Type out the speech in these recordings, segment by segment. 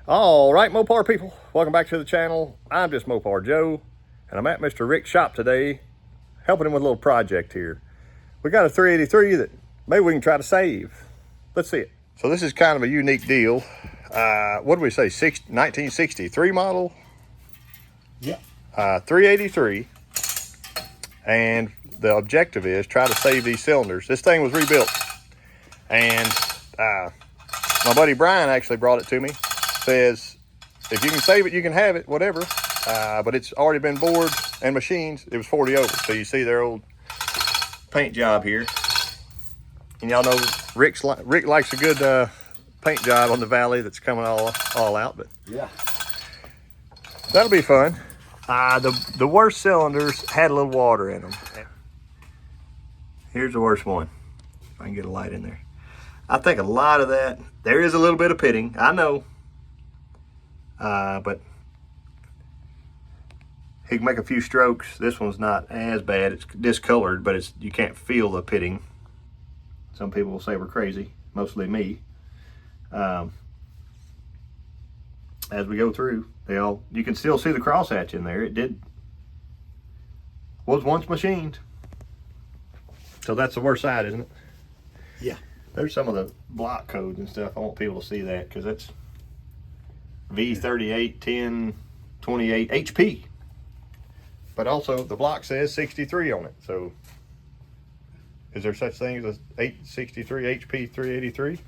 All right, Mopar people, welcome back to the channel. I'm just Mopar Joe, and I'm at Mr. Rick's shop today, helping him with a little project here. We got a 383 that maybe we can try to save. Let's see it. So this is kind of a unique deal. What do we say, 1963 model? Yeah. 383, and the objective is try to save these cylinders. This thing was rebuilt, and my buddy Brian actually brought it to me. Says, if you can save it, you can have it, whatever. But it's already been bored and machined. It was 40 over. So you see their old paint job here. And y'all know Rick likes a good paint job on the valley that's coming all out. But Yeah. that'll be fun. The worst cylinders had a little water in them. Here's the worst one. If I can get a light in there. I think a lot of that, there is a little bit of pitting, I know. But he can make a few strokes. This one's not as bad. It's discolored, but you can't feel the pitting. Some people will say we're crazy, mostly me. As we go through, you can still see the crosshatch in there. It was once machined. So that's the worst side, isn't it? Yeah. There's some of the block codes and stuff. I want people to see that because that's V38 10 28 HP, but also the block says 63 on it. So is there such thing as a 863 HP 383?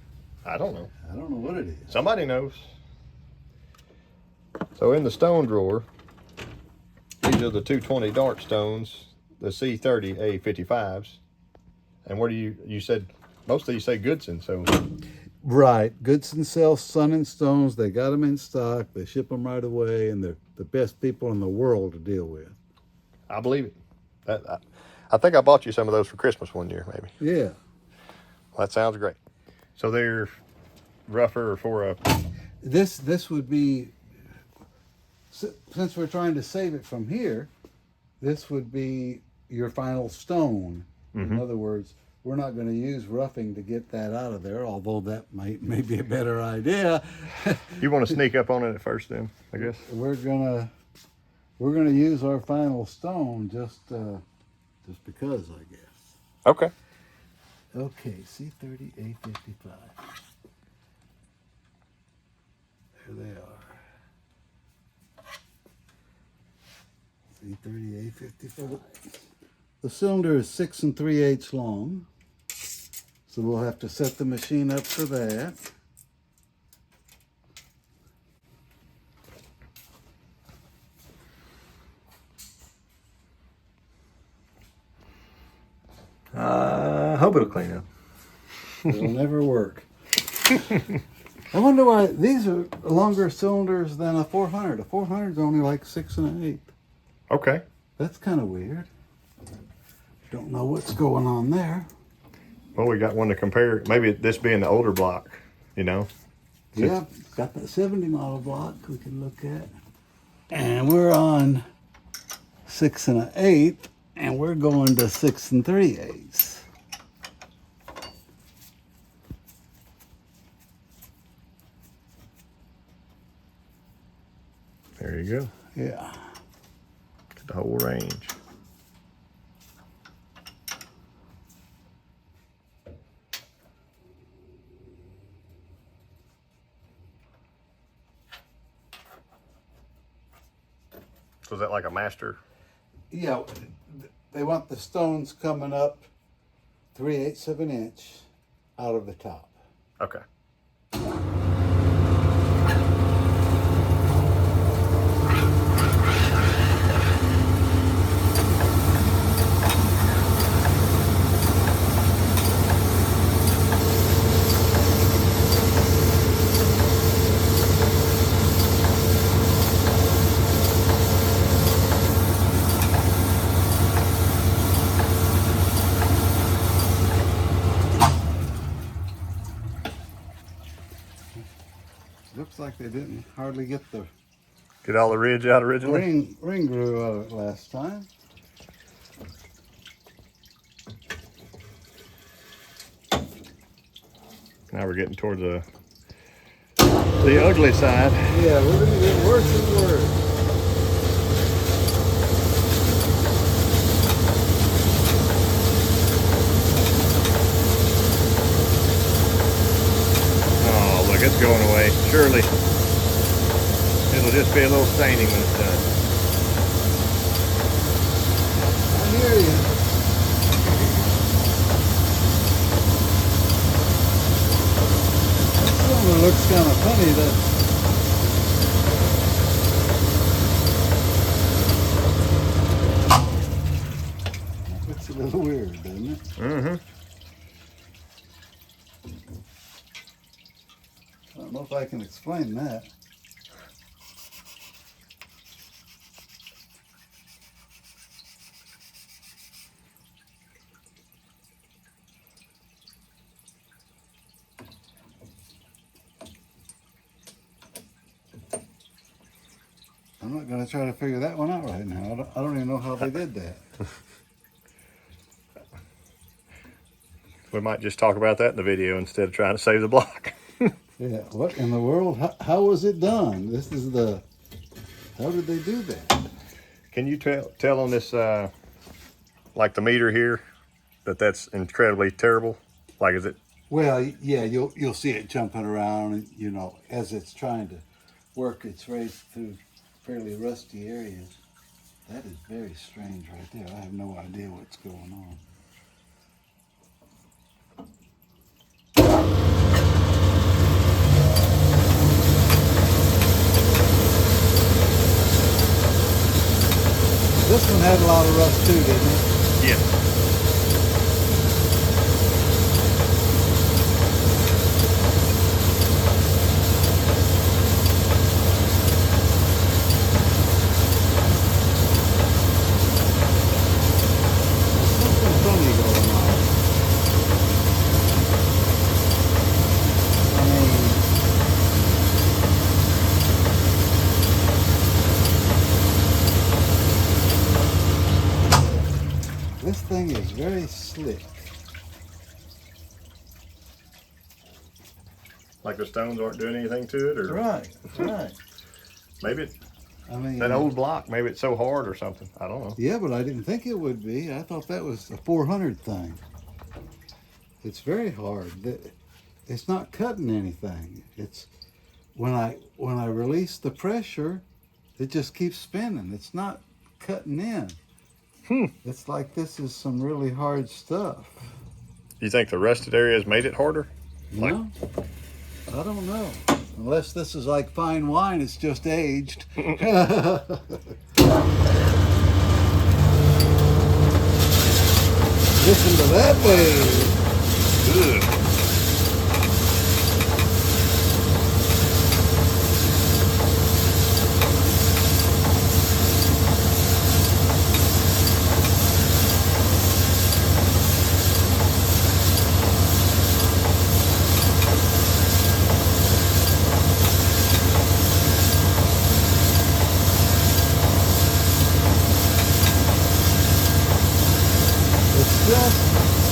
I don't know. I don't know what it is. Somebody knows. So in the stone drawer, these are the 220 dart stones, the C30 A55s. And where do you said most of you say Goodson, so Right. Goodson sells Sun and Stones. They got them in stock. They ship them right away, and they're the best people in the world to deal with. I believe it. I think I bought you some of those for Christmas one year, maybe. Yeah. Well, that sounds great. So they're rougher for a... This would be, since we're trying to save it from here, this would be your final stone. In other words, we're not going to use roughing to get that out of there, although that may be a better idea. You want to sneak up on it at first then, I guess? We're gonna use our final stone just because, I guess. Okay. Okay, C30 A55. There they are. C30 A55. The cylinder is 6 3/8 long, so we'll have to set the machine up for that. I hope it'll clean up. It'll never work. I wonder why these are longer cylinders than a 400. A 400 is only like 6 1/8. Okay. That's kind of weird. Don't know what's going on there. Well, we got one to compare. Maybe this being the older block, you know? Yeah, got that 70 model block we can look at. And we're on 6 1/8, and we're going to 6 3/8. There you go. Yeah. Get the whole range. So is that like a master? Yeah, they want the stones coming up 3/8 of an inch out of the top. Okay. Looks like they didn't hardly get the Get all the ridge out originally? ring grew out of it last time. Now we're getting towards a The ugly side. Yeah, we're gonna get worse and worse. Oh, look, it's going away. Surely it'll just be a little staining when it's done. I hear you. That cylinder looks kind of funny, though. It's a little weird, doesn't it? Mm-hmm. I don't know if I can explain that. I'm not going to try to figure that one out right now. I don't even know how they did that. We might just talk about that in the video instead of trying to save the block. Yeah, what in the world? How was it done? This is the... How did they do that? Can you tell on this, like the meter here, that's incredibly terrible? Like, is it? Well, yeah, you'll see it jumping around, you know, as it's trying to work its way through fairly rusty areas. That is very strange right there. I have no idea what's going on. This one had a lot of rust too, didn't it? Yeah. Something funny going on. I mean, this thing is very slick. Like the stones aren't doing anything to it, or Right, right. maybe it, I mean, that old block, maybe it's so hard or something. I don't know. yeah, but I didn't think it would be. I thought that was a 400 thing. It's very hard. It's not cutting anything. It's when I release the pressure, it just keeps spinning. It's not cutting in. It's like this is some really hard stuff. You think the rusted areas made it harder? Like- No, I don't know. Unless this is like fine wine, it's just aged. Listen to that babe. Ugh.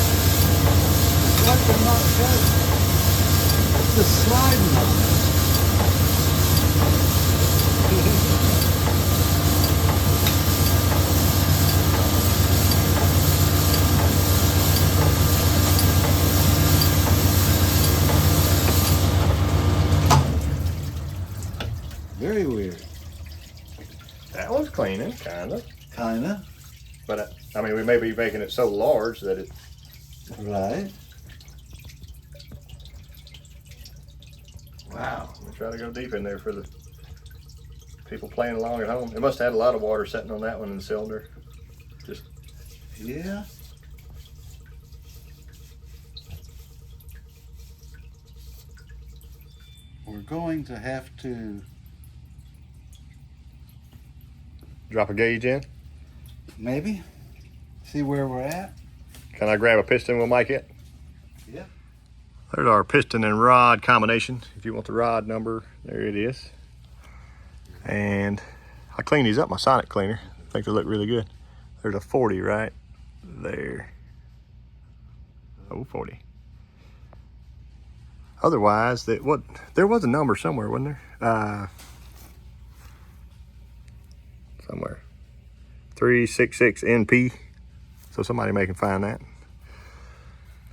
It's like they're not cutting. It's just sliding on it. Very weird. That one's cleaning, kind of. Kinda. But I mean, we may be making it so large that it. Right. Wow. Let me try to go deep in there for the people playing along at home. It must have had a lot of water sitting on that one in the cylinder. Just. Yeah. We're going to have to Drop a gauge in. maybe see where we're at. Can I grab a piston? We'll make it. Yeah. There's our piston and rod combination. If you want the rod number, there it is. And I cleaned these up, my sonic cleaner. I think they look really good. There's a 40 right there. Oh, 40. otherwise, there was a number somewhere, wasn't there? Somewhere. 366 NP. So somebody may can find that.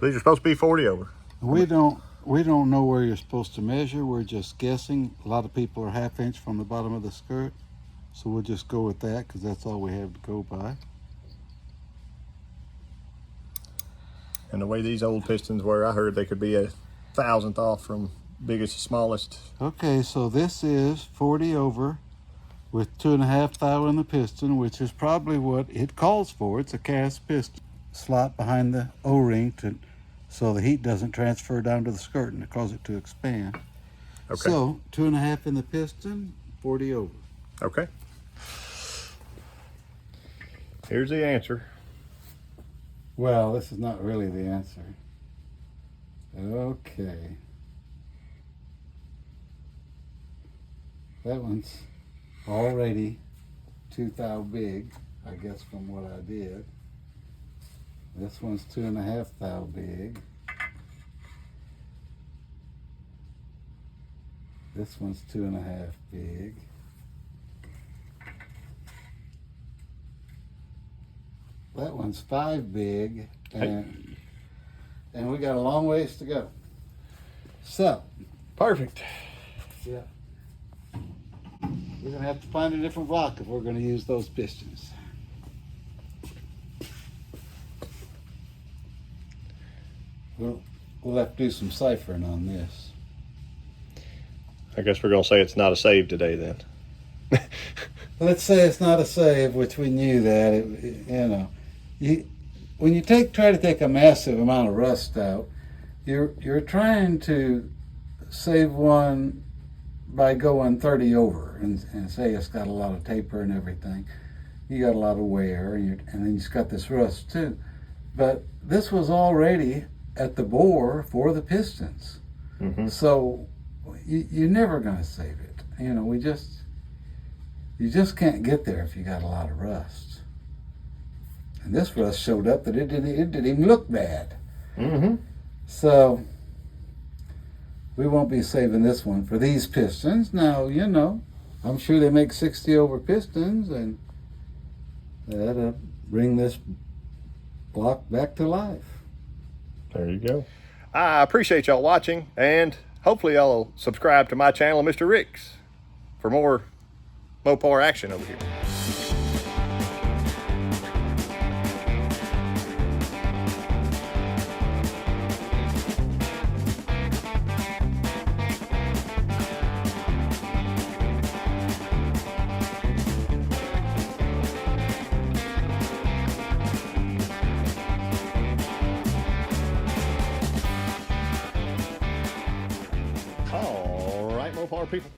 These are supposed to be 40 over. We don't know where you're supposed to measure. We're just guessing. A lot of people are 1/2 inch from the bottom of the skirt. So we'll just go with that because that's all we have to go by. And the way these old pistons were, I heard they could be a 1,000th off from biggest to smallest. Okay, so this is 40 over with 2.5 thou in the piston, which is probably what it calls for. It's a cast piston. Slot behind the O-ring so the heat doesn't transfer down to the skirt and cause it to expand. Okay. So 2.5 in the piston, 40 over. Okay. Here's the answer. Well, this is not really the answer. Okay. That one's already 2 thou big, I guess, from what I did. This one's 2.5 thou big. This one's 2.5 big. That one's 5 big, and we got a long ways to go. So, Perfect. yeah, we're gonna have to find a different block if we're gonna use those pistons. We'll have to do some ciphering on this. I guess we're gonna say it's not a save today then. Let's say it's not a save, which we knew that. When you try to take a massive amount of rust out, you're trying to save one by going 30 over and say it's got a lot of taper and everything. You got a lot of wear, and then you got this rust too. But this was already at the bore for the pistons, so you're never going to save it. You just can't get there if you got a lot of rust. And this rust showed up that it didn't even look bad. So we won't be saving this one for these pistons. Now, I'm sure they make 60 over pistons, and that'll bring this block back to life. There you go. I appreciate y'all watching, and hopefully y'all will subscribe to my channel, Mr. Rick's, for more Mopar action over here. All right, Mopar people.